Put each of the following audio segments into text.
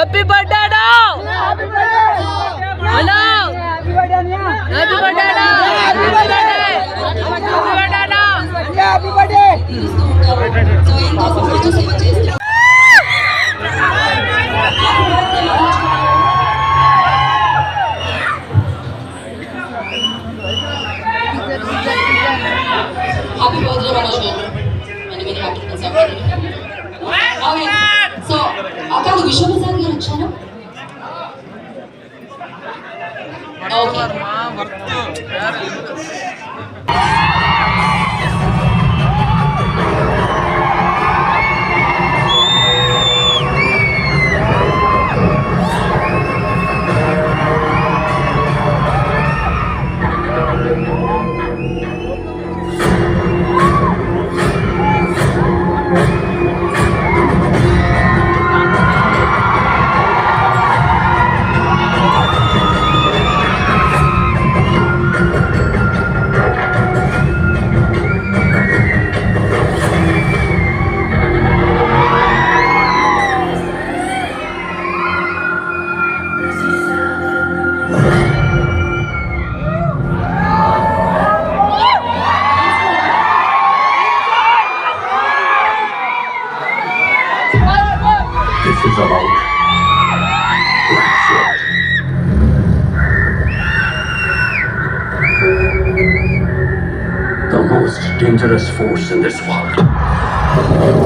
Happy birthday happy birthday అన్నా happy birthday అన్నా happy birthday అన్నా హ్యాపీ బర్త్డే అన్నా happy birthday Happy birthday, Manoj. Many many happy birthday. Okay. So, అక్కడ విశ్వప్రసాద్ గారు వచ్చారు. Okay. This is about Blackfoot. The most dangerous force in this world.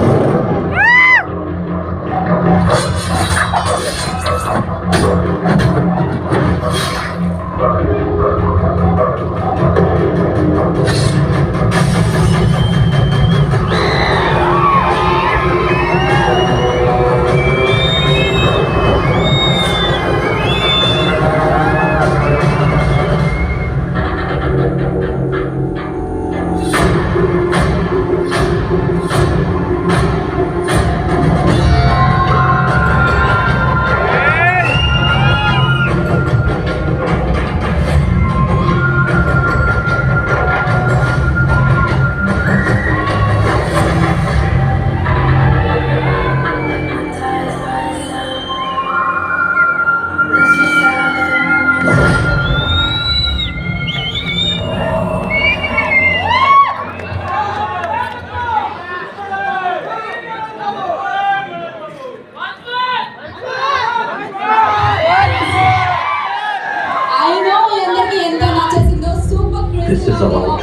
This is about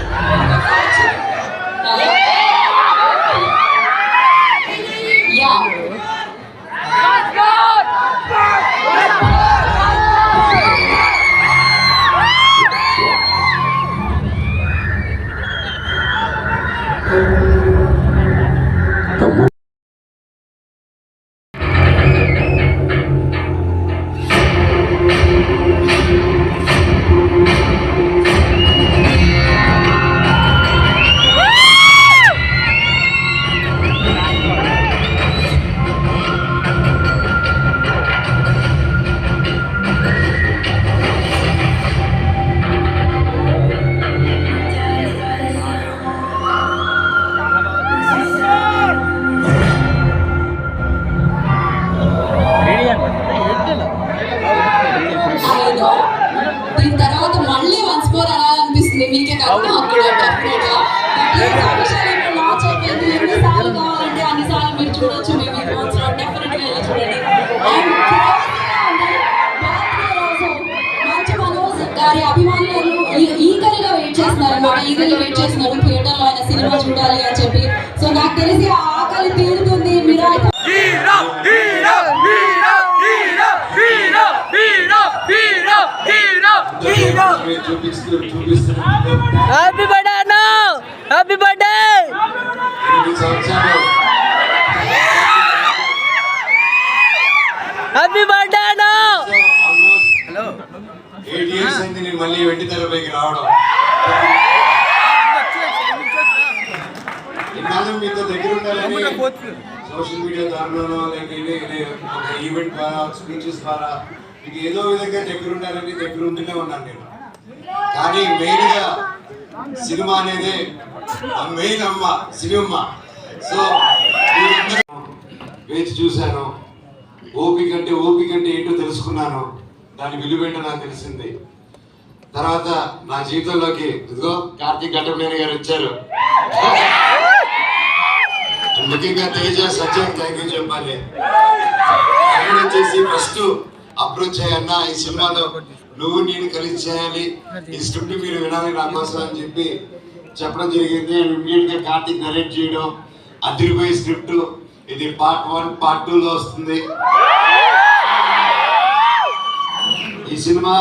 దీని తర్వాత మళ్ళీ once more అనాలనిపిస్తుంది మీకే కాదు నాకు కూడా డెఫినెట్గా లాంచ్ అయిపోయింది ఎన్నిసార్లు కావాలంటే అన్నిసార్లు మీరు చూడొచ్చు మేము ఈ రోజు డెఫినెట్గా వెళ్ళి చూడండి అండ్ మంచి మనోజ్ గారి అభిమానులు ఈగల్గా వెయిట్ చేస్తున్నారు అన్నమాట ఈగల్గా వెయిట్ చేస్తున్నారు థియేటర్లో ఆయన సినిమా చూడాలి అని చెప్పి సో నాకు తెలిసి ఆ ఆకలి తీరుతుంది మీరు హ్యాపీ బర్త్డే అన్న హ్యాపీ బర్త్డే హ్యాపీ బర్త్డే అన్న హలో 8 years అయింది నేను మళ్ళీ వెండి తెరపైకి రావడం ఇన్నాళ్ళు మీతో దగ్గర ఉండాలని సోషల్ మీడియా దారిలోనో లేక ఒక ఈవెంట్ ద్వారా స్పీచెస్ ద్వారా మీకు ఏదో విధంగా దగ్గర ఉండాలని దగ్గర ఉంటూనే ఉన్నాను నేను కానీ మెయిన్గా సినిమా అనేది మెయిన్ అమ్మ సినిమా సో వేచి చూశాను ఓపిక అంటే ఏంటో తెలుసుకున్నాను. దాని విలువ ఏంటో నాకు తెలిసింది. తర్వాత నా జీవితంలోకి ఇదిగో కార్తీక్ ఘట్టమనేని గారు వచ్చారు. ముఖ్యంగా తేజ సత్యం థ్యాంక్ యూ చెప్పాలి. ఆయన వచ్చేసి ఫస్ట్ అప్రోచ్ అయ్యన్నా ఈ సినిమాలో నువ్వు నేను కలిసి చేయాలి, ఈ స్క్రిప్ట్ మీరు వినాలి నా కోసం అని చెప్పి చెప్పడం జరిగింది. ఇమీడియట్ గా కార్తీక్ నరేట్ చేయడం, అదిరిపోయే స్క్రిప్ట్. ఇది పార్ట్ 1 పార్ట్ 2 లో వస్తుంది. ఈ సినిమా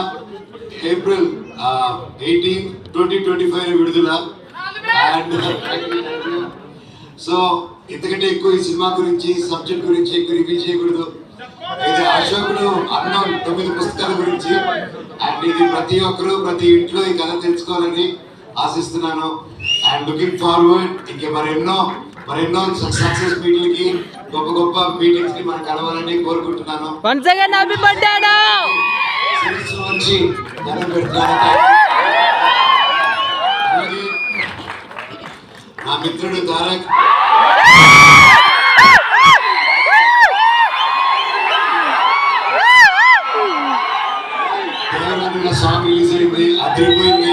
ఏప్రిల్ 18, 2025 విడుదల. అండ్ సో ఇంతకంటే ఎక్కువ ఈ సినిమా గురించి సబ్జెక్ట్ గురించి ఎక్కువ రివీల్ చేయకూడదు. ఇది అశోకుడు అన్న 9 పుస్తకాల గురించి. అండ్ ఇది ప్రతి ఒక్కరు ప్రతి ఇంట్లో ఈ కథ తెలుసుకోవాలని ఆశిస్తున్నాను. అండ్ లుకింగ్ ఫార్వర్డ్ ఇంకే మరెన్నో సక్సెస్ మీటింగ్కి గొప్ప మీటింగ్స్ కి మనం కలవాలని కోరుకుంటున్నాను. శిరస్సు వంచి దండం పెడుతున్నాను. అలాగే నా మిత్రుడు తారక్ దేవరాజుల సాంగ్ రిలీజ్ అయింది, అదిరిపోయింది.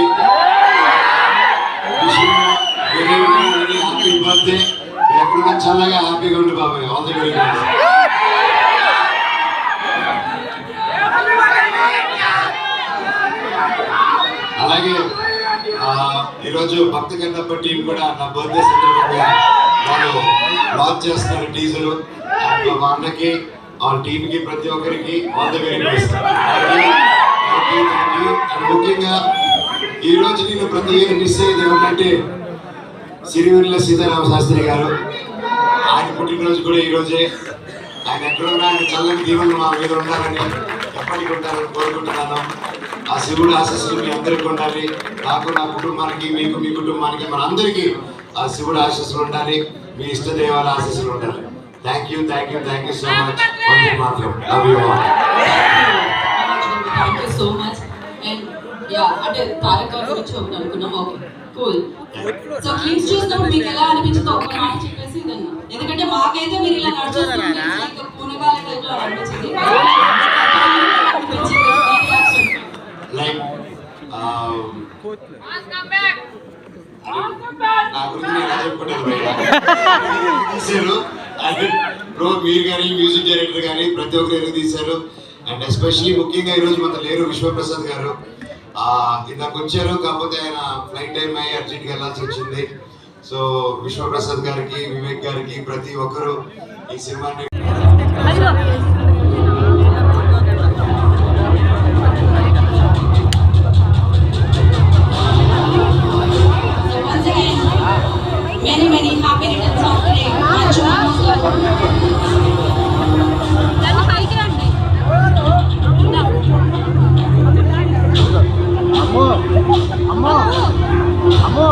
Happy birthday. ఎప్పుడైనా చల్లగా హ్యాపీగా ఉండు బాబాయ్. All the very best. అలాగే ఈరోజు భక్త కన్నప్ప టీం కూడా నా బర్త్డే సందర్భంగా వాళ్ళు లాంచ్ చేస్తున్నారు టీజర్. మా అన్నకి ఆ టీమ్ కి ప్రతి ఒక్కరికి ఆల్ ది వెరీ బెస్ట్. ముఖ్యంగా ఈ రోజు నేను ప్రతి ఇయర్ మిస్ అయ్యేది ఏమంటే సిరివెన్నెల సీతారామ శాస్త్రి గారు. ఆయన పుట్టినరోజు కూడా ఈ రోజే. ఆయన ఎక్కడున్నా ఆయన చల్లని దీవెనలు మా మీద ఉండాలని ఎప్పటికీ ఉంటారని కోరుకుంటున్నాను. ఆ శివుడు ఆశీస్సులు మీ అందరికీ ఉండాలి. నాకు, నా కుటుంబానికి, మీకు, మీ కుటుంబానికి, మన అందరికీ ఆ శివుడు ఆశీస్సులు ఉండాలి. మీ ఇష్టదేవాల ఆశీస్సులు ఉండాలి. Thank you so much. వందే మాత్రం. Love you all. Thank you so much. And యా అంటే తారక్ గారి గురించి ఒకటి అనుకున్నాం. Okay cool. సో క్లిప్స్ చూసినప్పుడు మీకు ఎలా అనిపించిందో ఒక మాట చెప్పేసి ఇదన్నా. ఎందుకంటే మాకైతే మీరు ఇలా నడుచుకుంటే పూనగాల టైప్లో అనిపించింది. లైక్ నా గురించి నేను ఎలా చెప్పుకుంటాను తీశారు. బ్రో మీరు కానీ మ్యూజిక్ డైరెక్టర్ కానీ ప్రతి ఒక్కరు ఎదురు తీశారు. అండ్ ఎస్పెషల్లీ ముఖ్యంగా ఈరోజు మన లేరు విశ్వప్రసాద్ గారు. ఇందాక వచ్చారు, కాకపోతే ఆయన ఫ్లైట్ టైం అయ్యి అర్జెంట్గా వెళ్ళాల్సి వచ్చింది. సో విశ్వప్రసాద్ గారికి, వివేక్ గారికి, ప్రతి ఒక్కరు ఈ సినిమాని many happy returns of the day. అమ్మో